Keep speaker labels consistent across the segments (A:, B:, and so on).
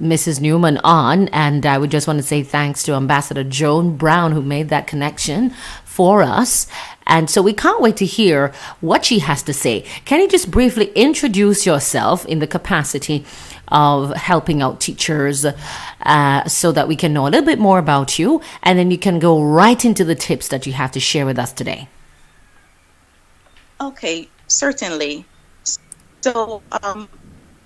A: Mrs. Newman on, and I would just want to say thanks to Ambassador Joan Brown who made that connection for us. And so we can't wait to hear what she has to say. Can you just briefly introduce yourself in the capacity of helping out teachers so that we can know a little bit more about you, and then you can go right into the tips that you have to share with us today.
B: Okay, certainly. So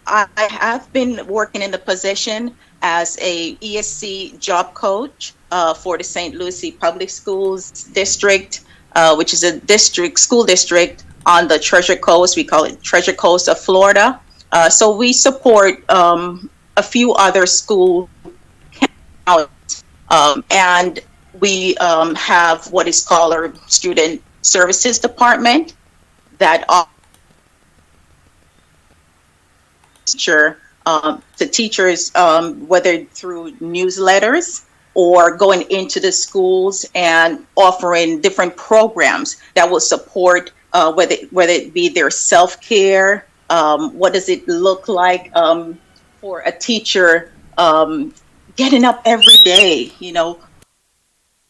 B: I have been working in the position as a ESC job coach for the St. Lucie Public Schools District, which is a school district on the Treasure Coast. We call it Treasure Coast of Florida. So we support a few other school counties, and we have what is called our Student Services Department that to teachers, whether through newsletters or going into the schools and offering different programs that will support whether it be their self-care. What does it look like for a teacher getting up every day,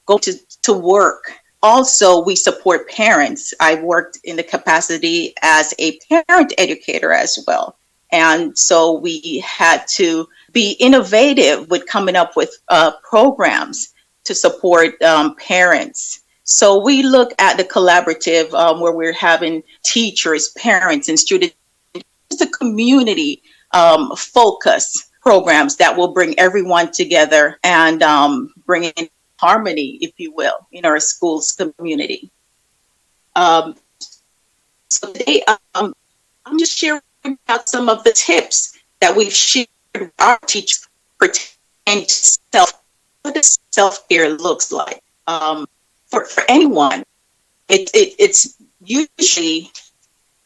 B: go to work. Also, we support parents. I worked in the capacity as a parent educator as well. And so we had to be innovative with coming up with programs to support parents. So we look at the collaborative where we're having teachers, parents, and students, just a community focus programs that will bring everyone together and bring in harmony, if you will, in our schools community. So today, I'm just sharing about some of the tips that we've shared with our teachers pertaining to what self-care looks like. For anyone, it's usually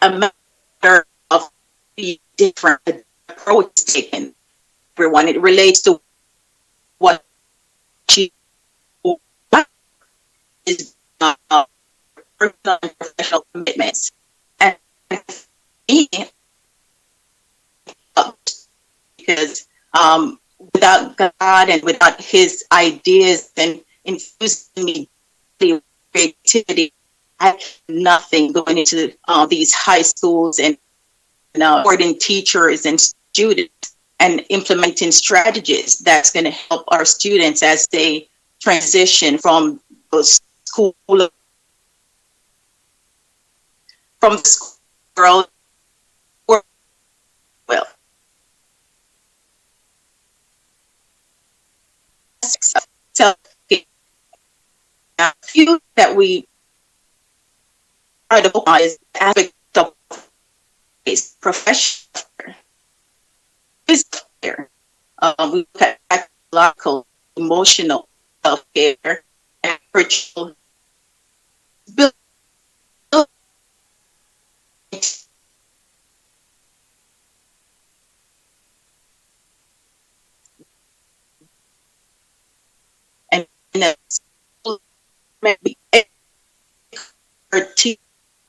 B: a matter of the different approach taken. Everyone, it relates to what she is personal and professional commitments. And because without God and without His ideas and infusing me with creativity, I have nothing going into these high schools and supporting teachers and students and implementing strategies that's going to help our students as they transition from the school world. Well, so a few that we try to focus on is the aspect of professional physical care. We look at psychological, emotional self-care, and spiritual and maybe teachers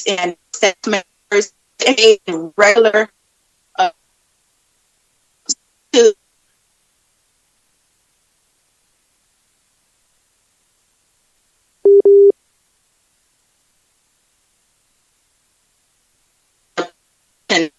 B: and staff members and regular to and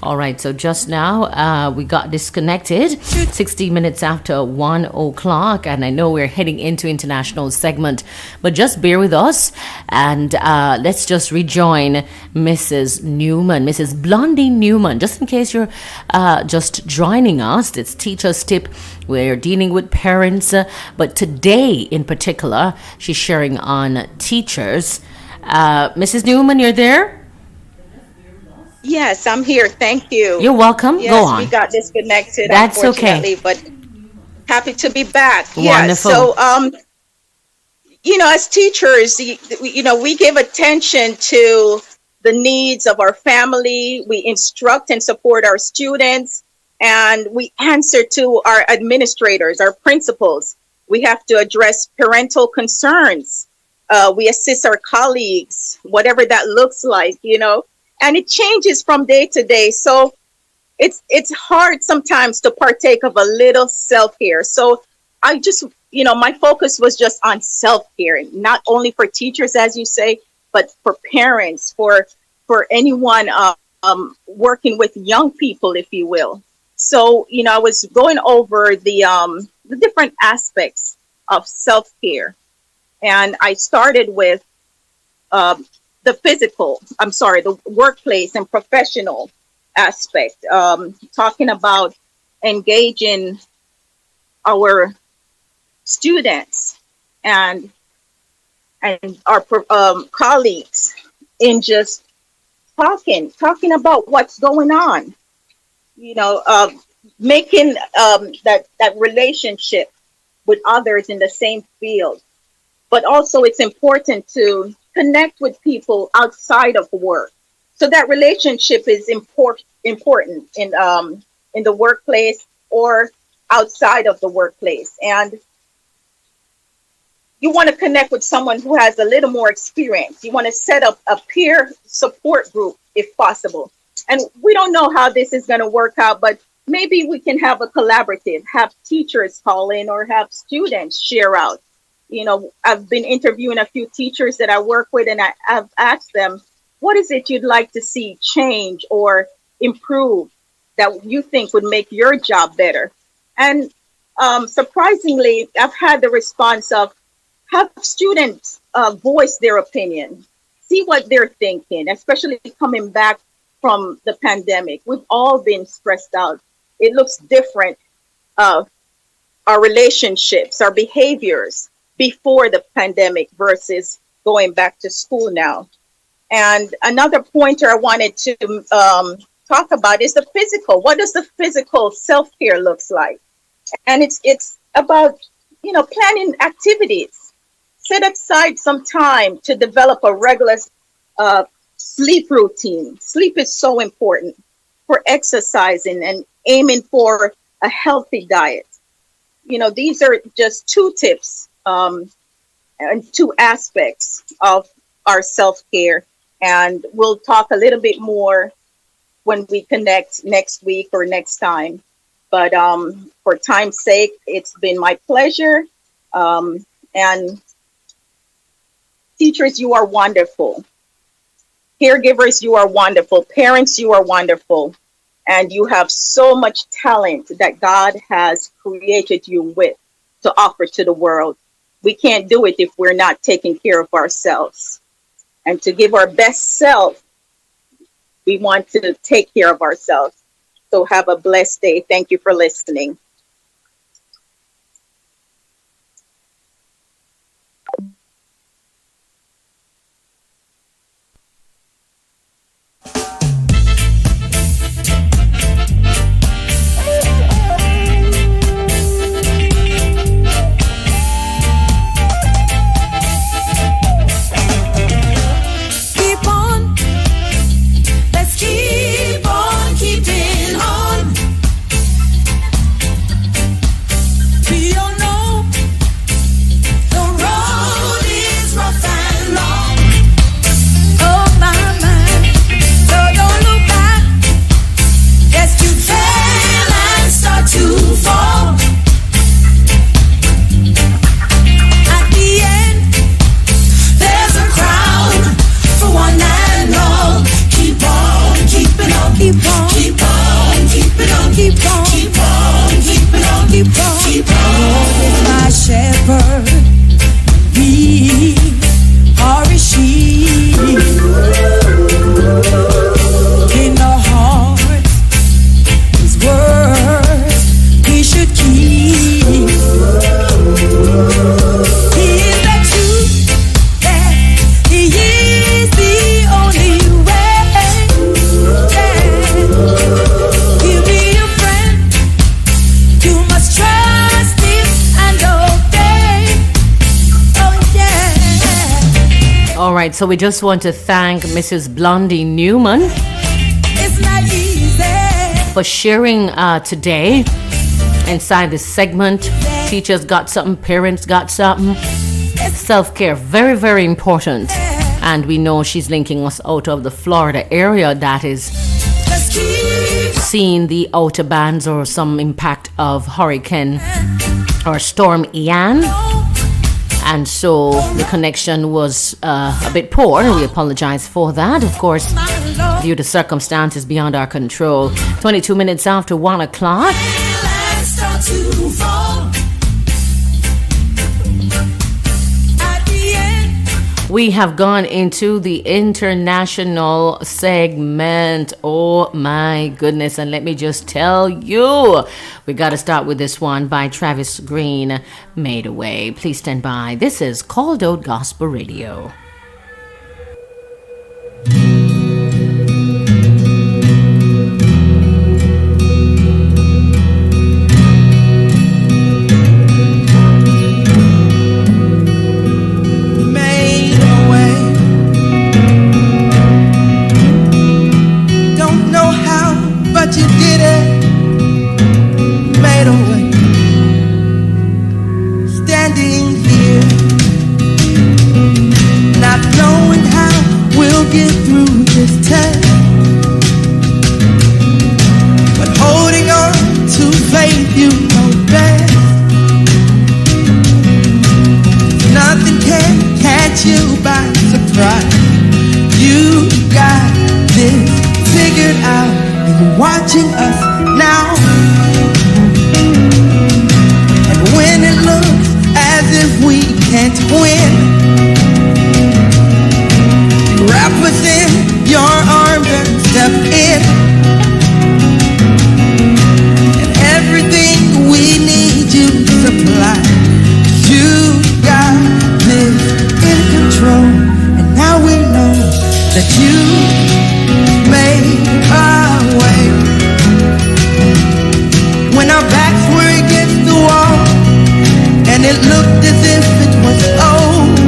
A: All right, so just now we got disconnected 60 minutes after 1 o'clock, and I know we're heading into international segment, but just bear with us and let's just rejoin Mrs. Newman, Mrs. Blondeen Newman. Just in case you're just joining us, it's Teacher's Tip. We're dealing with parents, but today in particular, she's sharing on teachers. Mrs. Newman, you're there?
B: Yes, I'm here. Thank you.
A: You're welcome.
B: Yes,
A: Go on.
B: we got disconnected.
A: That's
B: Unfortunately,
A: okay.
B: but happy to be back.
A: Wonderful.
B: So, as teachers, we give attention to the needs of our family. We instruct and support our students, and we answer to our administrators, our principals. We have to address parental concerns. We assist our colleagues, whatever that looks like, and it changes from day to day. So it's hard sometimes to partake of a little self-care. So I just, my focus was just on self-care, not only for teachers, as you say, but for parents, for anyone working with young people, if you will. So, I was going over the different aspects of self-care. And I started with the workplace and professional aspect, talking about engaging our students and our colleagues in just talking about what's going on, making that relationship with others in the same field. But also it's important to connect with people outside of work. So that relationship is important in the workplace or outside of the workplace. And you want to connect with someone who has a little more experience. You want to set up a peer support group if possible. And we don't know how this is going to work out, but maybe we can have a collaborative, have teachers call in or have students share out. I've been interviewing a few teachers that I work with, and I've asked them, what is it you'd like to see change or improve that you think would make your job better? And surprisingly, I've had the response of have students voice their opinion, see what they're thinking, especially coming back from the pandemic. We've all been stressed out. It looks different, our relationships, our behaviors before the pandemic versus going back to school now. And another pointer I wanted to talk about is the physical. What does the physical self-care looks like? And it's about, planning activities. Set aside some time to develop a regular sleep routine. Sleep is so important for exercising and aiming for a healthy diet. These are just two tips and two aspects of our self-care. And we'll talk a little bit more when we connect next week or next time. But for time's sake, it's been my pleasure. And teachers, you are wonderful. Caregivers, you are wonderful. Parents, you are wonderful. And you have so much talent that God has created you with to offer to the world. We can't do it if we're not taking care of ourselves. And to give our best self, we want to take care of ourselves. So have a blessed day. Thank you for listening.
C: Keep on keeping on.
A: right, so we just want to thank Mrs. Blondeen Newman
C: It's not easy.
A: for sharing today inside this segment. Teachers got something, parents got something. Self-care, very, very important. And we know she's linking us out of the Florida area that is
C: Just keep
A: seeing the outer bands or some impact of Hurricane or Storm Ian. And so the connection was a bit poor. We apologize for that. Of course,
C: my Lord.
A: due to circumstances beyond our control. 22 minutes after 1 o'clock.
C: Let's start to fall. At the end,
A: We have gone into the international segment. Oh my goodness. And let me just tell you, we got to start with this one by Travis Green, Made Away. Please stand by. This is Called Out Gospel Radio.
C: made a way. Don't know how, but you did it. Made a way. Standing here, not knowing how we'll get through this test, but holding on to faith, you know best. Nothing can catch you by surprise. You got this figured out, and you're watching us now. And when it looks as if we can't win, wrap us in your arms and step in. And everything we need you to supply. You got this in control, and now we know that you made our way. When our backs were against the wall, and it looked as if it was over,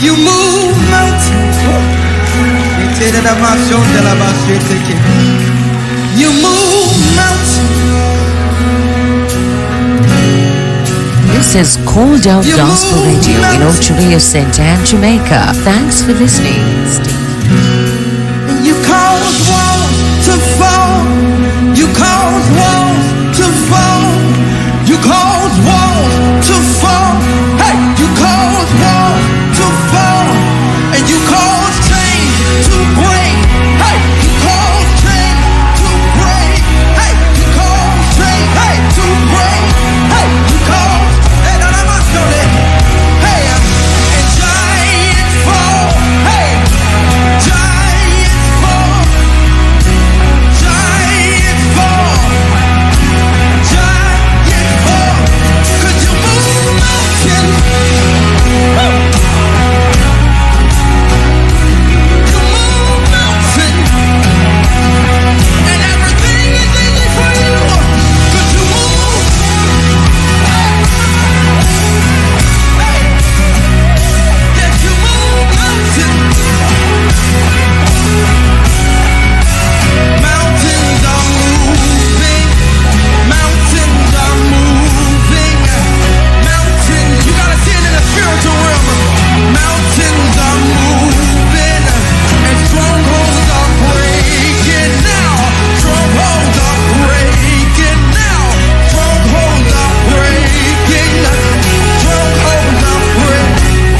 C: You move mountains. You move mountains.
A: This is Called Out Gospel Radio in Ocho St. Anne, Jamaica. Thanks for listening.
C: You cause walls to fall. You cause walls to fall. You cause walls to fall. Hey, you cause walls to fall. And you cause chains to break. Hey, you cause chains to break. Hey, you cause chains, hey, to break. Hey, you cause, hey, no, I'm not sure that. Hey, and giants fall. Hey, giants fall. Giants fall. Giants fall. Could you move mountains? Woo! You move mountains. And everything is easy for you. Could you move? Hey, yes, you move mountains. Mountains are moving. Mountains are moving. Mountains, you gotta see it in the spiritual realm. Mountains are moving. And strongholds are breaking now. Strongholds are breaking now. Strongholds are breaking. Strongholds are breaking.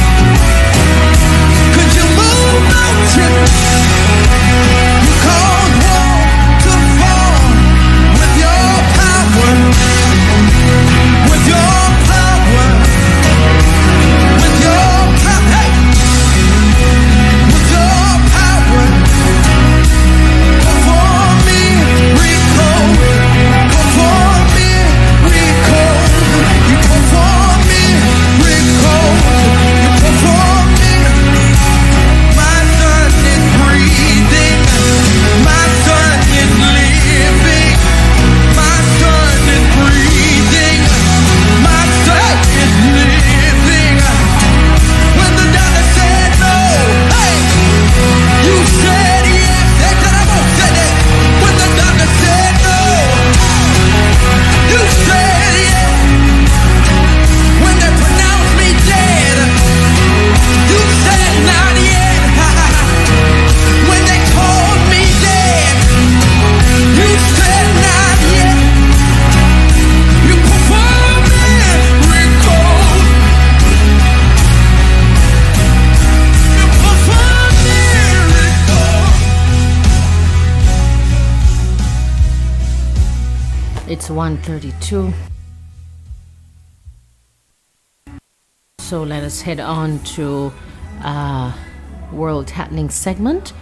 C: Could you move mountains? You cause walls to fall with your power. With your power. With your power. Hey. With your power. Perform miracles. Perform miracles. You perform miracles. You perform miracles. My son is breathing. My son is living. My son is breathing. My son is living. When the doctor said no, hey, you said yes. That's what I'm gonna say that. When the doctor said no, you said yes. When they pronounced me dead, you said not yet. When they called me dead, you said not yet. You performed miracles. You performed miracles.
A: It's 1:32. So let us head on to World Happening segment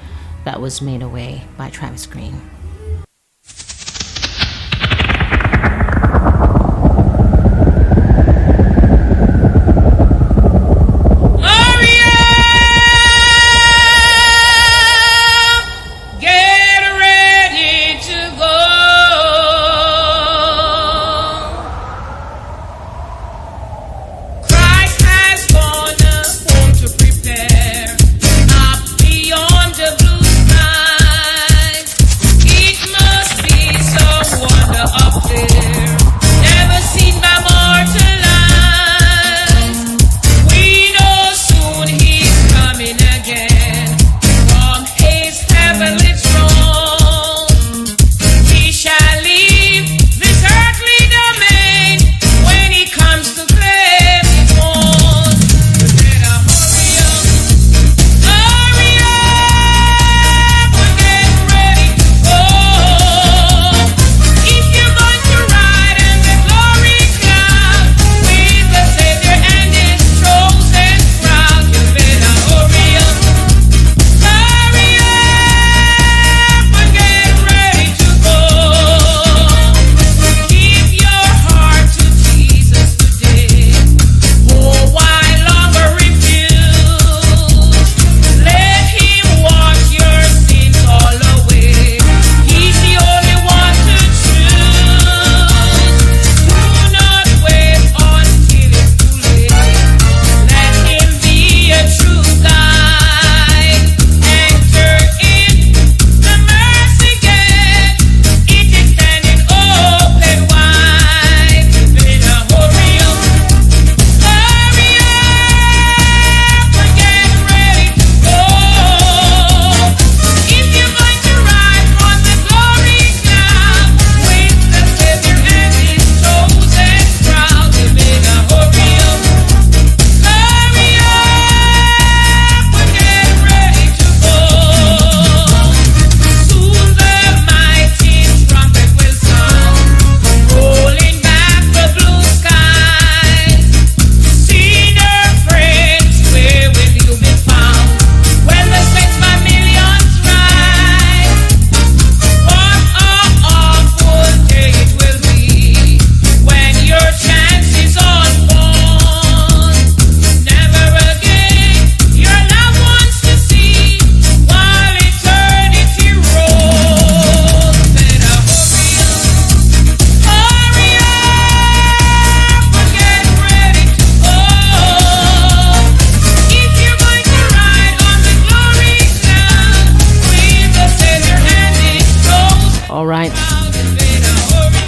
A: that was made away by Travis Green.
D: Get ready to go. Christ has gone home to prepare up beyond the blue skies.
A: All right.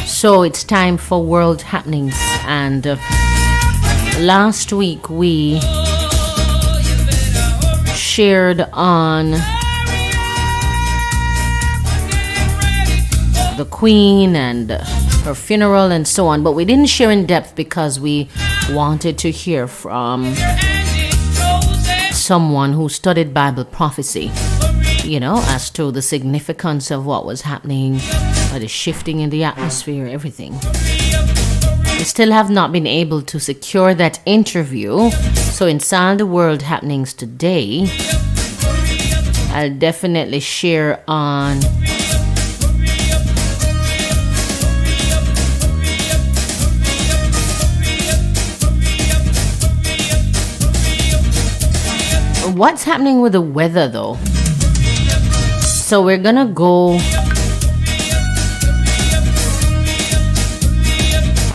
A: So it's time for world happenings. And last week we shared on the Queen and her funeral and so on, but we didn't share in depth because we wanted to hear from someone who studied Bible prophecy, as to the significance of what was happening, the shifting in the atmosphere, everything. We still have not been able to secure that interview, so inside the world happenings today, I'll definitely share on what's happening with the weather, though. So we're gonna go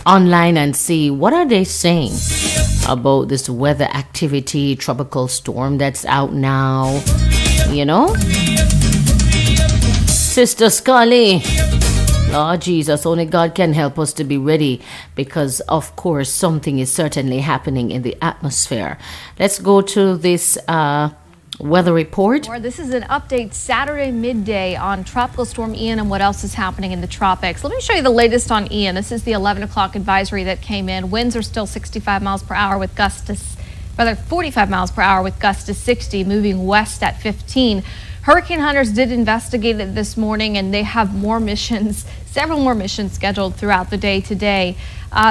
A: online and see what are they saying about this weather activity, tropical storm that's out now, Sister Scully, Lord Jesus, only God can help us to be ready, because of course something is certainly happening in the atmosphere. Let's go to this weather report.
E: This is an update Saturday midday on Tropical Storm Ian and what else is happening in the tropics. Let me show you the latest on Ian. This is the 11 o'clock advisory that came in. Winds are still 65 miles per hour with gusts to 45 miles per hour with gusts to 60, moving west at 15. Hurricane hunters did investigate it this morning, and they have several more missions scheduled throughout the day today.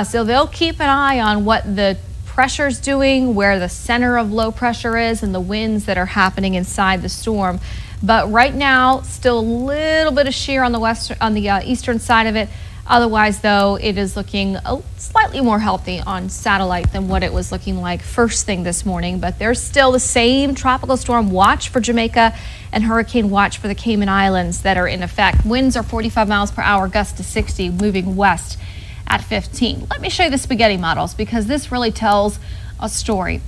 E: So they'll keep an eye on what the pressure's doing, where the center of low pressure is, and the winds that are happening inside the storm. But right now, still a little bit of shear on the eastern side of it. Otherwise, though, it is looking slightly more healthy on satellite than what it was looking like first thing this morning. But there's still the same tropical storm watch for Jamaica and hurricane watch for the Cayman Islands that are in effect. Winds are 45 miles per hour, gusts to 60, moving west at 15. Let me show you the spaghetti models, because this really tells a story.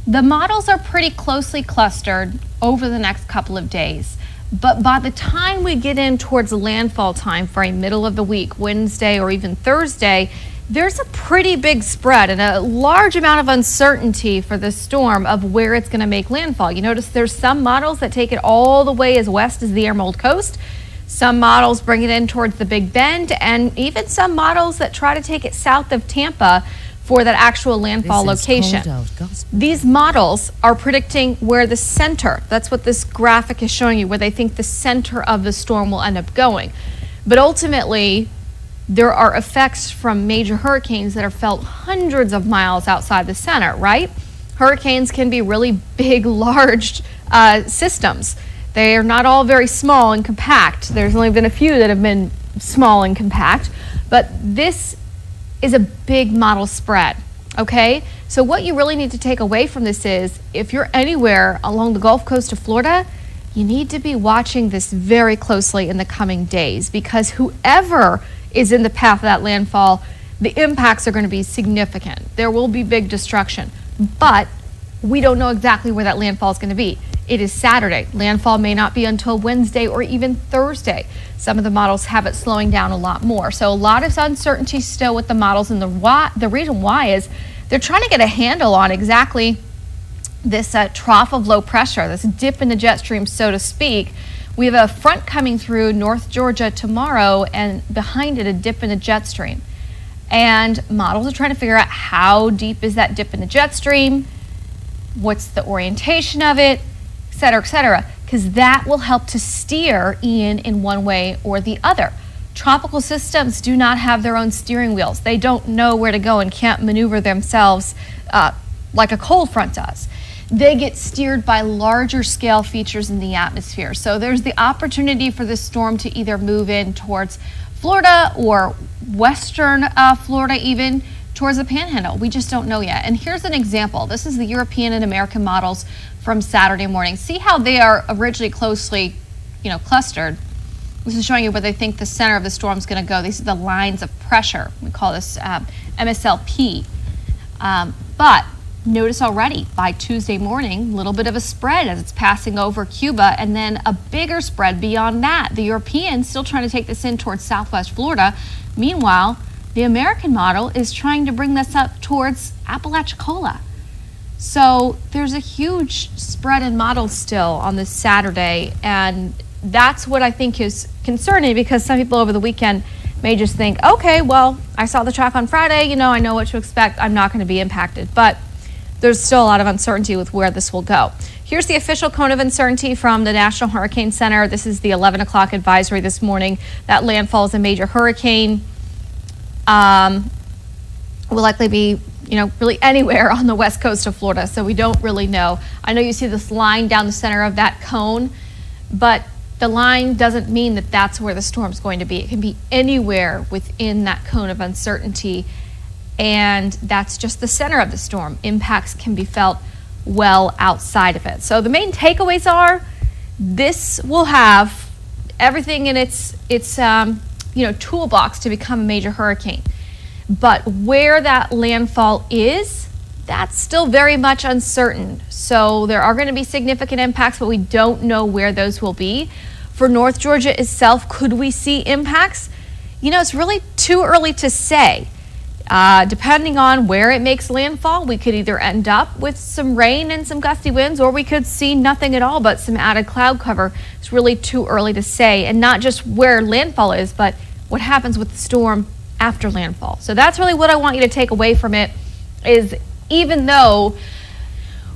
E: The models are pretty closely clustered over the next couple of days. But by the time we get in towards landfall time for a middle of the week, Wednesday or even Thursday, there's a pretty big spread and a large amount of uncertainty for the storm of where it's going to make landfall. You notice there's some models that take it all the way as west as the Emerald Coast. Some models bring it in towards the Big Bend, and even some models that try to take it south of Tampa for that actual landfall location. These models are predicting where the center, that's what this graphic is showing you, where they think the center of the storm will end up going. But ultimately, there are effects from major hurricanes that are felt hundreds of miles outside the center, right? Hurricanes can be really big, large systems. They are not all very small and compact. There's only been a few that have been small and compact, but this is a big model spread, okay? So what you really need to take away from this is, if you're anywhere along the Gulf Coast of Florida, you need to be watching this very closely in the coming days, because whoever is in the path of that landfall, the impacts are going to be significant. There will be big destruction, but we don't know exactly where that landfall is going to be. It is Saturday. Landfall may not be until Wednesday or even Thursday. Some of the models have it slowing down a lot more. So a lot of uncertainty still with the models, and the reason why is they're trying to get a handle on exactly this trough of low pressure, this dip in the jet stream, so to speak. We have a front coming through North Georgia tomorrow, and behind it a dip in the jet stream. And models are trying to figure out how deep is that dip in the jet stream, what's the orientation of it, et cetera, because that will help to steer Ian in one way or the other. Tropical systems do not have their own steering wheels. They don't know where to go and can't maneuver themselves like a cold front does. They get steered by larger scale features in the atmosphere. So there's the opportunity for this storm to either move in towards Florida or western Florida, even towards the Panhandle. We just don't know yet. And here's an example. This is the European and American models from Saturday morning. See how they are originally closely, clustered. This is showing you where they think the center of the storm is going to go. These are the lines of pressure. We call this MSLP. But notice already by Tuesday morning, a little bit of a spread as it's passing over Cuba, and then a bigger spread beyond that. The Europeans still trying to take this in towards southwest Florida. Meanwhile, the American model is trying to bring this up towards Apalachicola. So there's a huge spread in models still on this Saturday, and that's what I think is concerning, because some people over the weekend may just think, okay, well, I saw the track on Friday, I know what to expect, I'm not going to be impacted. But there's still a lot of uncertainty with where this will go. Here's the official cone of uncertainty from the National Hurricane Center. This is the 11 o'clock advisory this morning. That landfall is a major hurricane. Will likely be, really anywhere on the west coast of Florida, so we don't really know. I know you see this line down the center of that cone, but the line doesn't mean that that's where the storm's going to be. It can be anywhere within that cone of uncertainty, and that's just the center of the storm. Impacts can be felt well outside of it. So the main takeaways are this will have everything in its toolbox to become a major hurricane. But where that landfall is, that's still very much uncertain. So there are going to be significant impacts, but we don't know where those will be. For North Georgia itself, could we see impacts? It's really too early to say. Depending on where it makes landfall, we could either end up with some rain and some gusty winds, or we could see nothing at all but some added cloud cover. It's really too early to say, and not just where landfall is, but what happens with the storm after landfall. So that's really what I want you to take away from it, is even though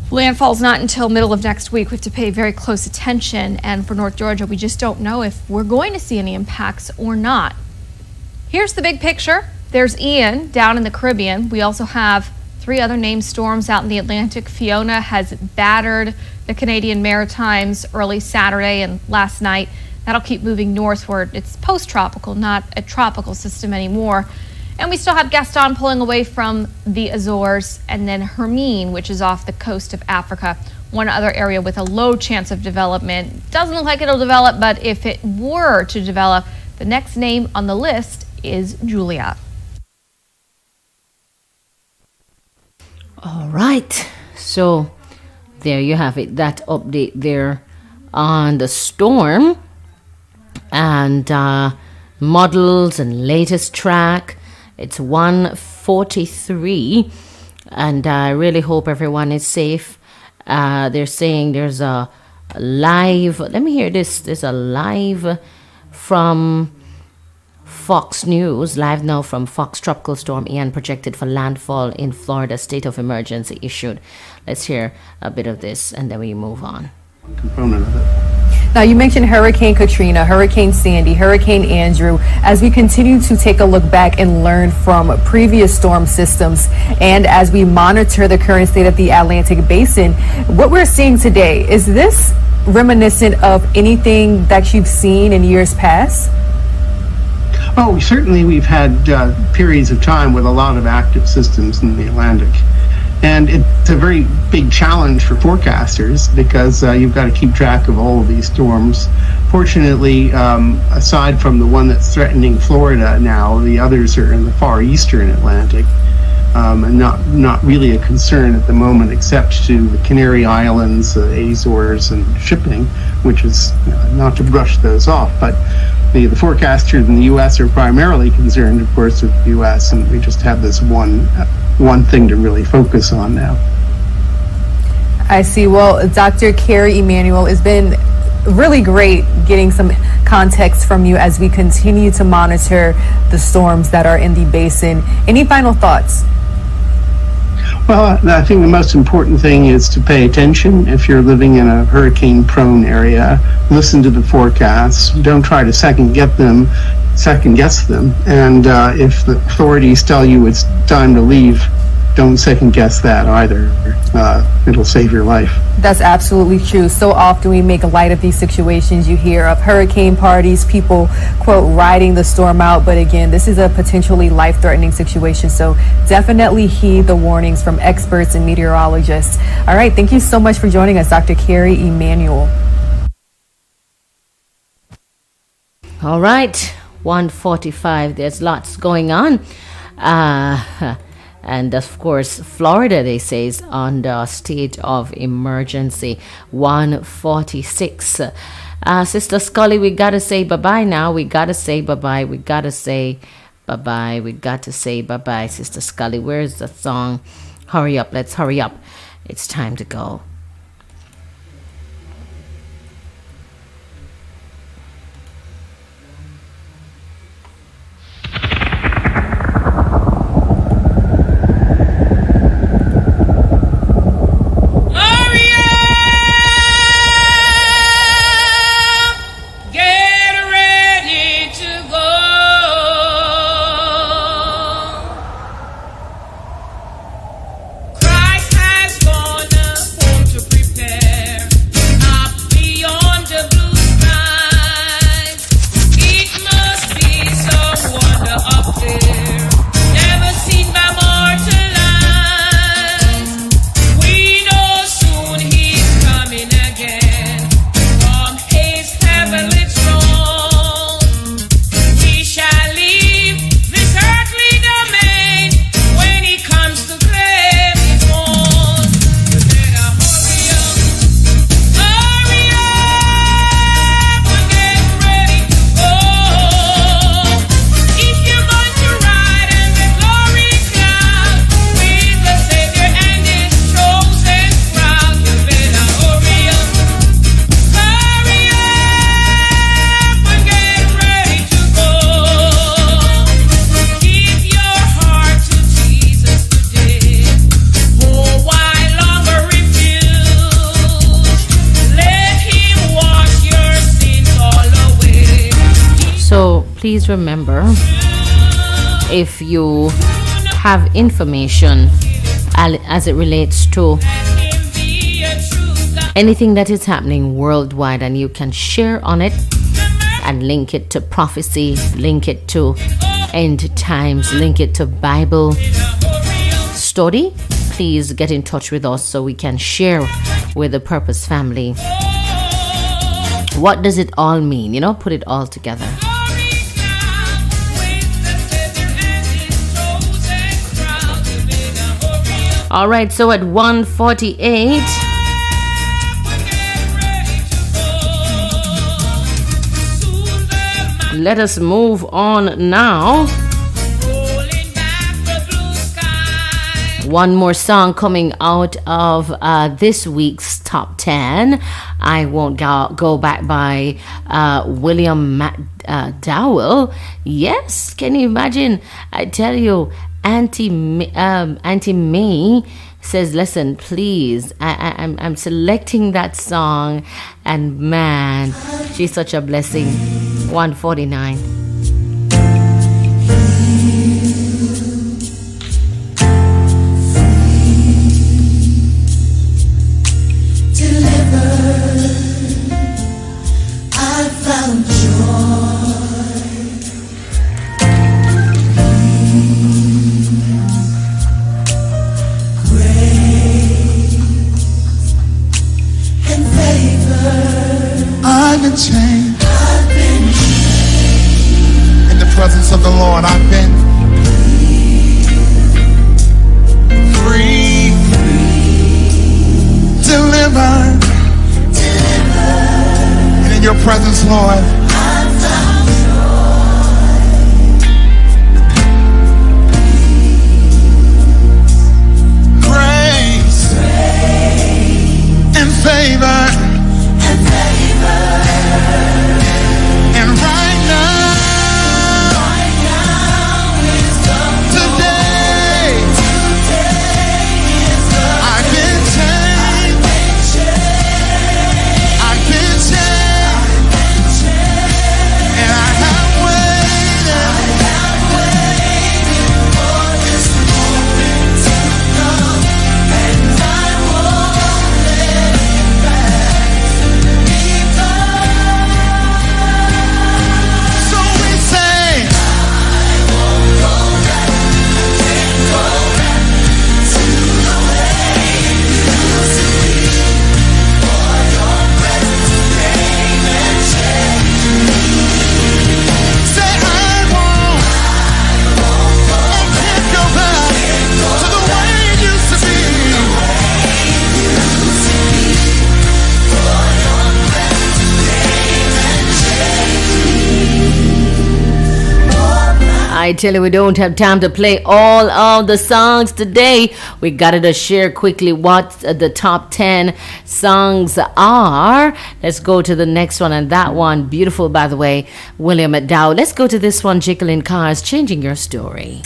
E: landfall's not until middle of next week, we have to pay very close attention. And for North Georgia, we just don't know if we're going to see any impacts or not. Here's the big picture. There's Ian down in the Caribbean. We also have 3 other named storms out in the Atlantic. Fiona has battered the Canadian Maritimes early Saturday and last night. That'll keep moving northward. It's post-tropical, not a tropical system anymore. And we still have Gaston pulling away from the Azores, and then Hermine, which is off the coast of Africa. One other area with a low chance of development. Doesn't look like it'll develop, but if it were to develop, the next name on the list is Julia.
A: All right, so there you have it. That update there on the storm and models and latest track. It's 1:43, and I really hope everyone is safe. They're saying there's a live, let me hear this, there's a live from Fox News, live now from Fox. Tropical storm Ian projected for landfall in Florida, state of emergency issued. Let's hear a bit of this and then we move on.
F: Component of it.
G: Now, you mentioned Hurricane Katrina, Hurricane Sandy, Hurricane Andrew. As we continue to take a look back and learn from previous storm systems, and as we monitor the current state of the Atlantic Basin, what we're seeing today, is this reminiscent of anything that you've seen in years past?
F: Oh, certainly we've had periods of time with a lot of active systems in the Atlantic. And it's a very big challenge for forecasters because you've got to keep track of all of these storms. Fortunately, aside from the one that's threatening Florida now, the others are in the far eastern Atlantic, and not really a concern at the moment, except to the Canary Islands, the Azores, and shipping, which is not to brush those off. But the forecasters in the U.S. are primarily concerned, of course, with the U.S., and we just have this one thing to really focus on now.
G: I see. Well, Dr. Carrie Emanuel, it's been really great getting some context from you as we continue to monitor the storms that are in the basin. Any final thoughts?
F: Well, I think the most important thing is to pay attention. If you're living in a hurricane-prone area, listen to the forecasts. Don't try to second guess them. And if the authorities tell you it's time to leave, don't second guess that either. It'll save your life.
G: That's absolutely true. So often we make light of these situations. You hear of hurricane parties, people, quote, riding the storm out. But again, this is a potentially life-threatening situation. So definitely heed the warnings from experts and meteorologists. All right. Thank you so much for joining us, Dr. Carrie Emanuel.
A: All right. 1:45. There's lots going on. And of course, Florida, they say, is under state of emergency. 146. Sister Scully, we gotta say bye-bye now. We gotta say bye-bye. We gotta say bye-bye. We got to say bye-bye, Sister Scully. Where's the song? Hurry up. Let's hurry up. It's time to go.
D: Hurry up, get ready to go. Christ has gone home to prepare up beyond the blue skies. It must be some wonder up there, never seen by mortal eyes. We know soon he's coming again from his heavenly throne. We shall leave this earthly domain when he comes to claim his own. You better hurry up and get ready to go. If you're going to ride in the glory cloud with the Savior and his chosen crowd, you better hurry up and get ready to go. Give your heart to Jesus today. Oh, why longer refuse? Let him wash your sins all away.
A: So please remember, if you have information as it relates to
D: Let him be a true God.
A: anything that is happening worldwide, and you can share on it and link it to prophecy, link it to end times, link it to Bible study, please get in touch with us so we can share with the Purpose family. What does it all mean? You know, put it all together.
D: Glory cloud with the Savior and his chosen crowd. You better hurry up
A: All right, so at 148,
D: and get ready to go. Soon the mountain
A: let us move on now.
D: rolling back the blue sky.
A: One more song coming out of this week's top 10. I won't go back by William McDowell. Yes, can you imagine? I tell you, Auntie May says, listen, please, I'm selecting that song, and man, she's such a blessing. 149.
C: I found joy, grace, and favor.
H: I've been changed. In the presence of the Lord, I've been free, delivered. And in your presence, Lord, grace and favor. And right now, today, I've been changed. I've been changed. And I have waited for this moment to come. And I won't let it pass me by.
A: I tell you, we don't have time to play all of the songs today. We got to share quickly what the top 10 songs are. Let's go to the next one, and that one, beautiful, by the way, William McDowell. Let's go to this one, Jacqueline Carr's Changing Your Story.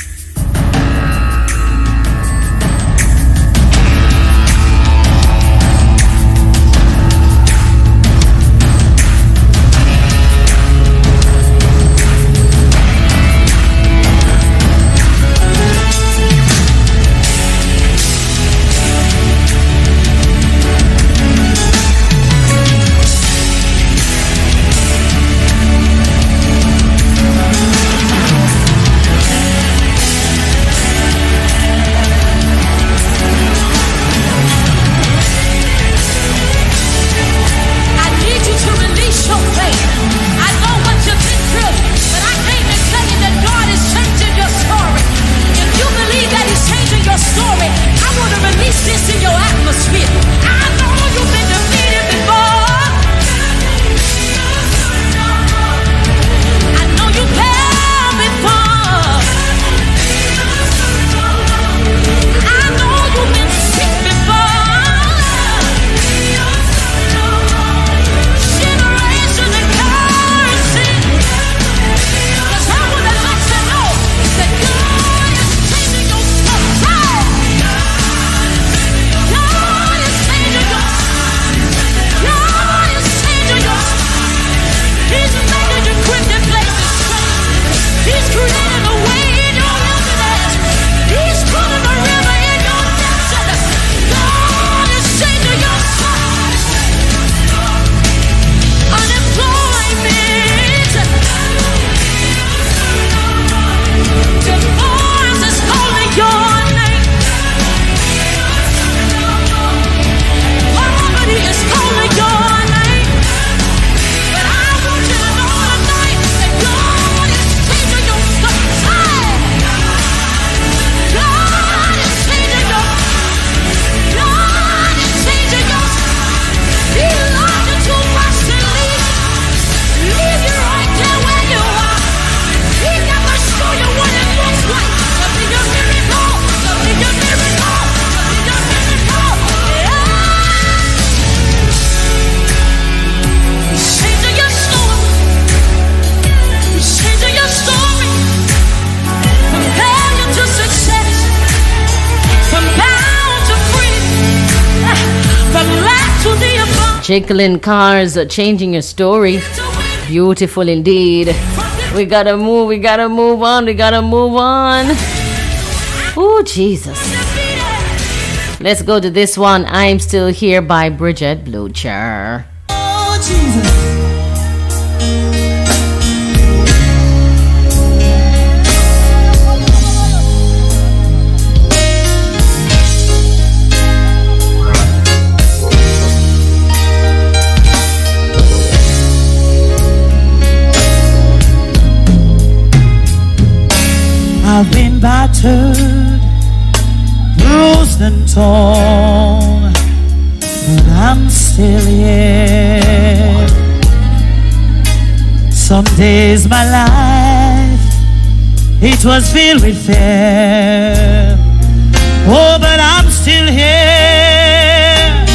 A: Jacqueline Carr's Changing Your Story. Beautiful indeed. We gotta move on. Oh, Jesus. Let's go to this one, I'm Still Here by Bridget Blucher.
C: Oh, Jesus. I've been battered, bruised and torn, but I'm still here. Some days my life, it was filled with fear. Oh, but I'm still here.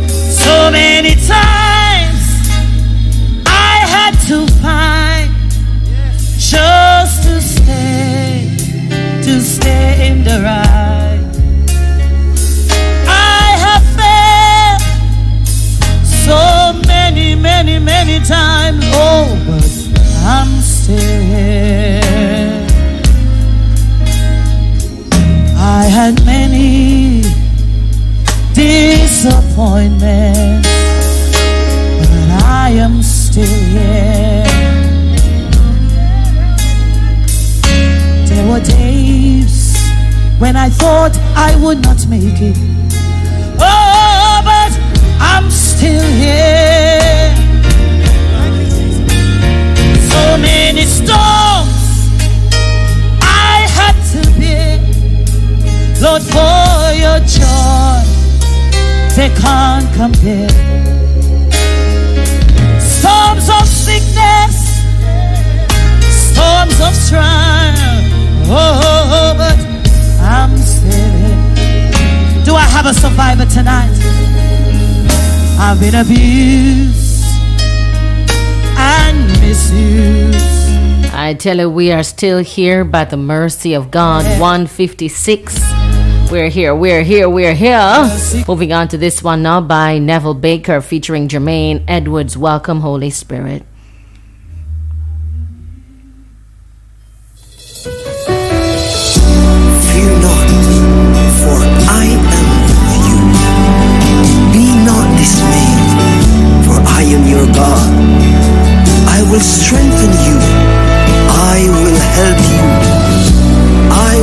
C: So many times I had to fight just to stay in the right. I have failed so many times, oh, but I'm still here. I had many disappointments, but I am still here. There were days when I thought I would not make it. Oh, but I'm still here. So many storms I had to bear. Lord, for your joy, they can't compare. Storms of sickness, storms of trial. Oh, but I'm sailing. Do I have a survivor tonight? I've been abused and misused.
A: I tell you, we are still here by the mercy of God. 156. We're here. Moving on to this one now by Neville Baker featuring Jermaine Edwards. Welcome, Holy Spirit.